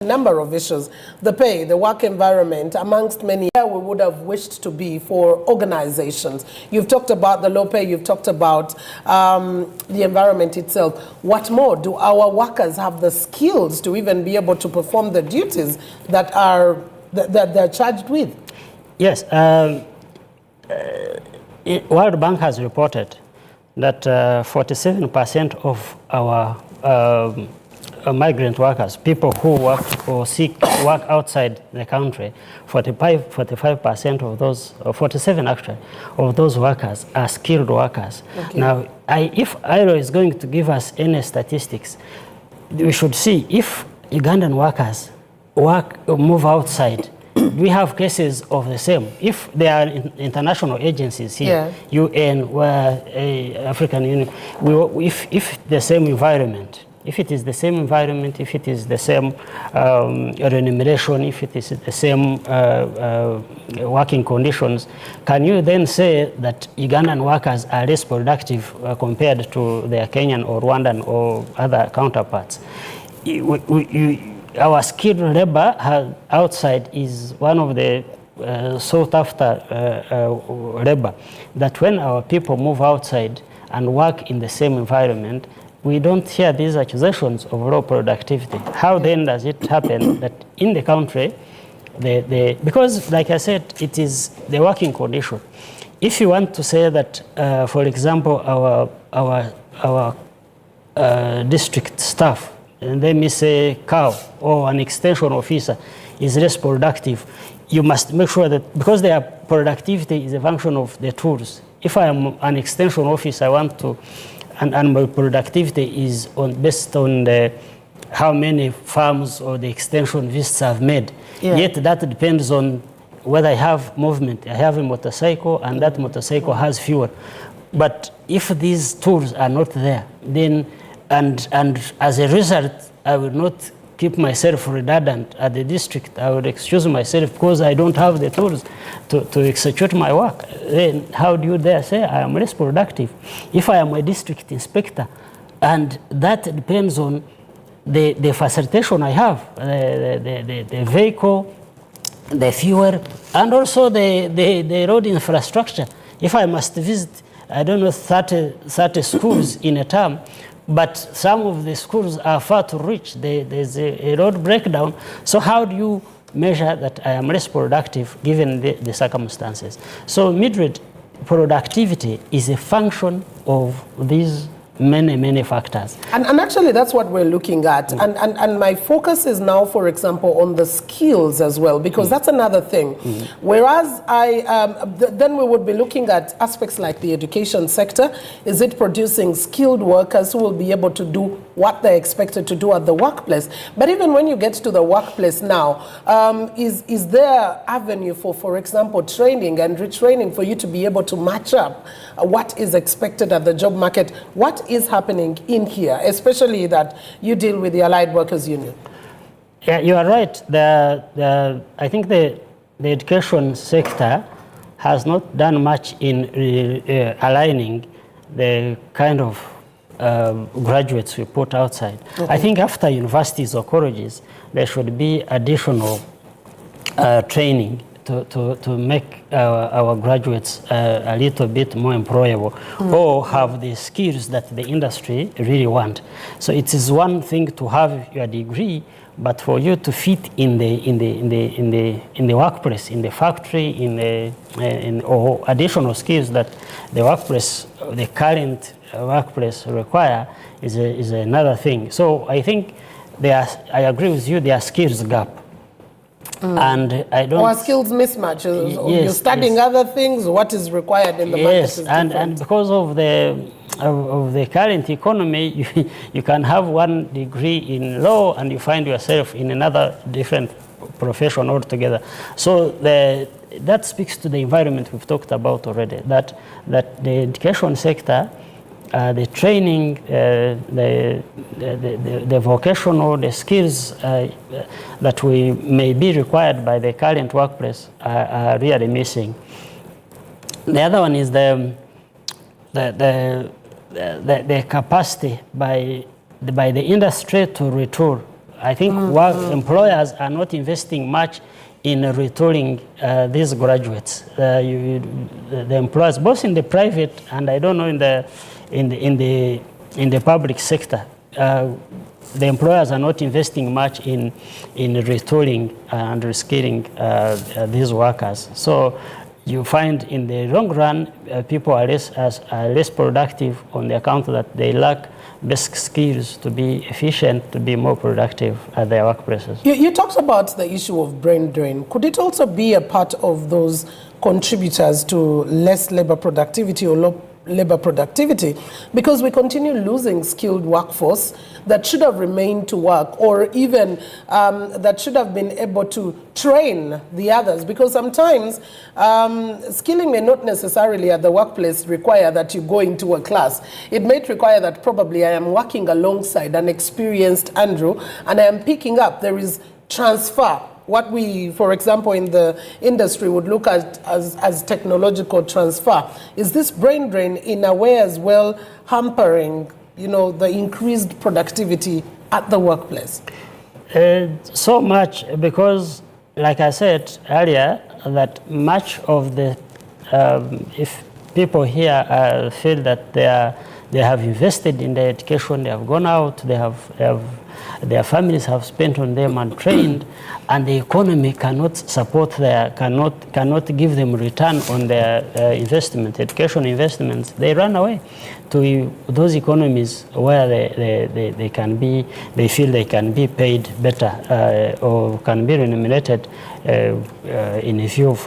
Number of issues, the pay, the work environment, amongst many where we would have wished to be for organizations. You've talked about the low pay, you've talked about the environment itself. What more? Do our workers have the skills to even be able to perform the duties that they're charged with? Yes. World Bank has reported that 47% of our migrant workers, people who work or seek work outside the country, 45% of those, or 47 actually, of those workers are skilled workers. Okay. Now, if ILO is going to give us any statistics, we should see if Ugandan workers move outside. We have cases of the same. If there are international agencies here, yeah. UN, African Union, if the same environment, if it is the same environment, if it is the same remuneration, if it is the same working conditions, can you then say that Ugandan workers are less productive compared to their Kenyan or Rwandan or other counterparts? Our skilled labor outside is one of the sought after labor, that when our people move outside and work in the same environment, we don't hear these accusations of low productivity. How then does it happen that in the country, because like I said, it is the working condition. If you want to say that, for example, our district staff, and let me say cow or an extension officer is less productive, you must make sure that, because their productivity is a function of the tools. If I am an extension officer, I want to, and my productivity is based on how many farms or the extension visits I've made. Yeah. Yet that depends on whether I have movement. I have a motorcycle, and that motorcycle has fuel. But if these tools are not there, then and as a result, I will not keep myself redundant at the district. I would excuse myself because I don't have the tools to execute my work. Then how do you dare say I am less productive? If I am a district inspector, and that depends on the facilitation I have, the vehicle, the fuel, and also the road infrastructure. If I must visit, I don't know, 30 schools in a term, but some of the schools are far to reach. There's a road breakdown. So how do you measure that I am less productive given the circumstances? So Mildred, productivity is a function of these many factors. And actually that's what we're looking at. Mm. And my focus is now, for example, on the skills as well, because that's another thing. Mm. Whereas then we would be looking at aspects like the education sector. Is it producing skilled workers who will be able to do what they're expected to do at the workplace? But even when you get to the workplace now, is there avenue for example, training and retraining for you to be able to match up what is expected at the job market? What is happening in here, especially that you deal with the Allied Workers Union? Yeah, you are right. I think the education sector has not done much in aligning the kind of graduates we put outside. Okay. I think after universities or colleges, there should be additional training to make our graduates a little bit more employable, or have the skills that the industry really want. So it is one thing to have your degree, but for you to fit in the workplace, in the factory, or additional skills that the workplace, the current workplace require is another thing. So I think I agree with you, there are skills gap. Mm. And I don't. Or skills mismatch. Yes, you're studying other things. What is required in the market is different. and because of the current economy, you can have one degree in law and you find yourself in another different profession altogether. So that speaks to the environment we've talked about already. That the education sector, the training, the vocational, the skills that we may be required by the current workplace are really missing. The other one is the capacity by the industry to retool I think employers are not investing much in retooling these graduates. The employers, both in the private and I don't know in the public sector, the employers are not investing much in retooling and reskilling these workers. So you find in the long run, people are less productive on the account that they lack basic skills to be efficient, to be more productive at their workplaces. You talked about the issue of brain drain. Could it also be a part of those contributors to less labor productivity or low labor productivity? Because we continue losing skilled workforce that should have remained to work, or even that should have been able to train the others. Because sometimes skilling may not necessarily at the workplace require that you go into a class. It may require that probably I am working alongside an experienced Andrew and I am picking up. There is transfer. What we, for example, in the industry would look at as technological transfer. Is this brain drain in a way as well hampering, the increased productivity at the workplace? So much, because like I said earlier, that much of the, if people here feel that they have invested in their education, they have gone out, their families have spent on them and trained, and the economy cannot support cannot give them return on their education investments, they run away to those economies where they feel they can be paid better or can be remunerated in view of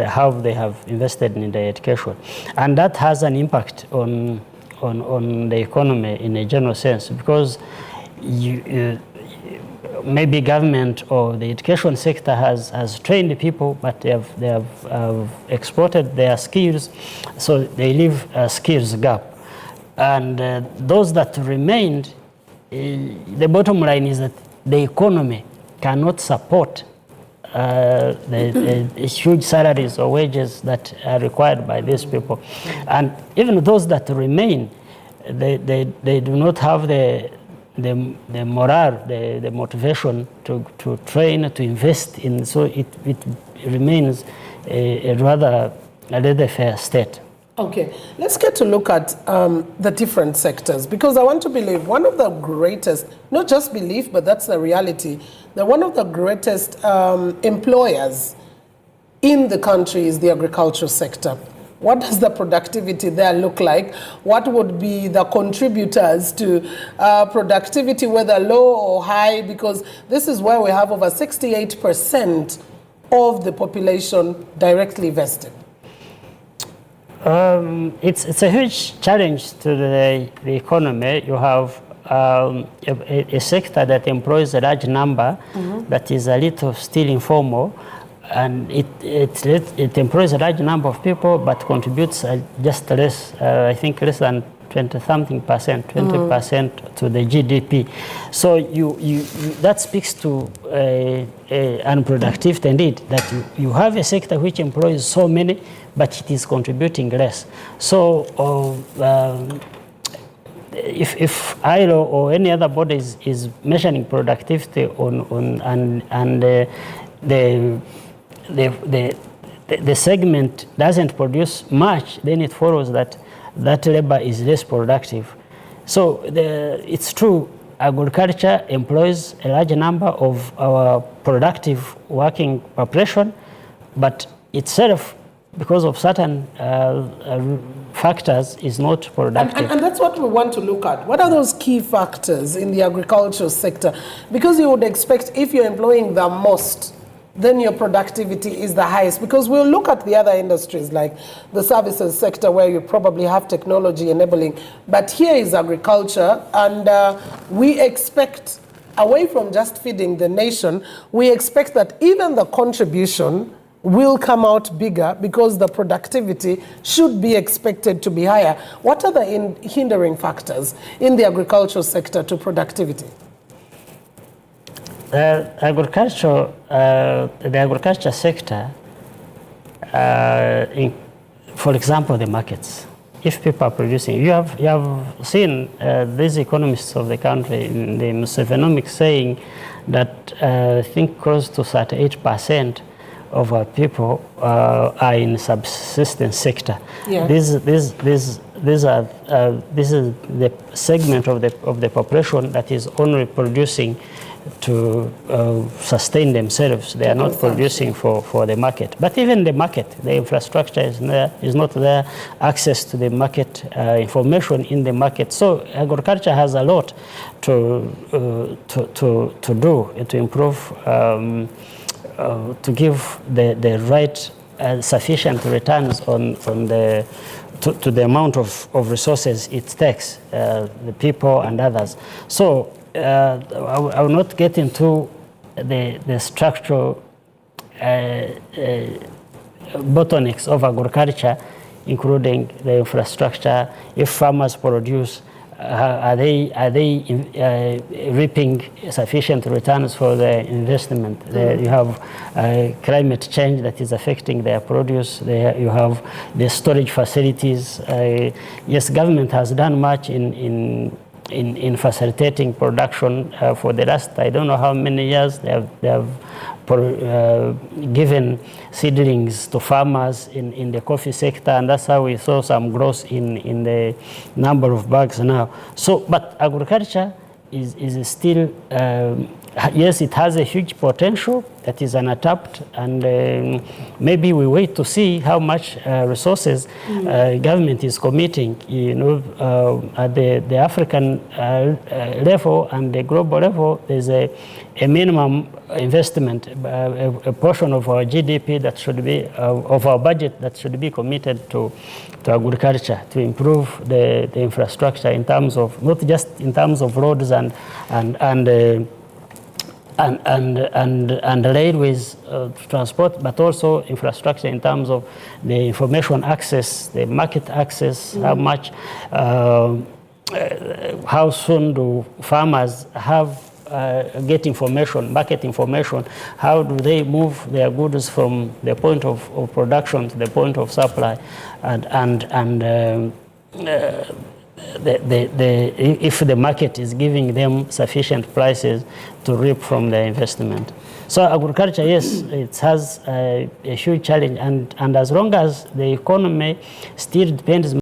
how they have invested in their education. And that has an impact on the economy in a general sense, because maybe government or the education sector has trained people, but they have exported their skills, so they leave a skills gap. And those that remained, the bottom line is that the economy cannot support the huge salaries or wages that are required by these people. And even those that remain, they do not have the morale, the motivation to train, to invest in, so it remains a rather laissez-faire state. Okay, let's get to look at the different sectors, because I want to believe one of the greatest, not just belief, but that's the reality, that one of the greatest employers in the country is the agricultural sector. What does the productivity there look like? What would be the contributors to productivity, whether low or high? Because this is where we have over 68% of the population directly vested. It's a huge challenge to the economy. You have a sector that employs a large number, that is a little still informal, and it employs a large number of people, but contributes just less, I think less than 20-something percent, 20% to the GDP. So that speaks to unproductivity indeed, that you have a sector which employs so many, but it is contributing less. So if ILO or any other body is measuring productivity the segment doesn't produce much, then it follows that labor is less productive. So it's true, agriculture employs a large number of our productive working population, but itself, because of certain factors, is not productive. And that's what we want to look at. What are those key factors in the agricultural sector? Because you would expect if you're employing the most, then your productivity is the highest. Because we'll look at the other industries like the services sector, where you probably have technology enabling. But here is agriculture, and we expect, away from just feeding the nation, we expect that even the contribution will come out bigger, because the productivity should be expected to be higher. What are the hindering factors in the agricultural sector to productivity? The agriculture sector, for example, the markets. if people are producing. You have seen these economists of the country in the Museveni saying that I think close to 38% of our people are in subsistence sector. Yeah. This is the segment of the population that is only producing to sustain themselves. They are not producing for the market. But even the market, the infrastructure is not there, access to the market, information in the market. So agriculture has a lot to do to improve, to give the right sufficient returns on the to the amount of resources it takes, the people and others. So I will not get into the structural bottlenecks of agriculture, including the infrastructure. If farmers produce, are they reaping sufficient returns for their investment? You have climate change that is affecting their produce. You have the storage facilities. Yes, government has done much in facilitating production for the last, I don't know how many years. They have given seedlings to farmers in the coffee sector, and that's how we saw some growth in the number of bags now. So, but agriculture is still, yes, it has a huge potential that is untapped, and maybe we wait to see how much resources government is committing, at the African level and the global level. There's a minimum investment, a portion of our GDP that should be, of our budget that should be committed to agriculture, to improve the infrastructure in terms of, not just in terms of roads and railways transport, but also infrastructure in terms of the information access, the market access, how much, how soon do farmers get information, market information, how do they move their goods from the point of production to the point of supply, if the market is giving them sufficient prices to reap from their investment. So agriculture, yes, it has a huge challenge, and as long as the economy still depends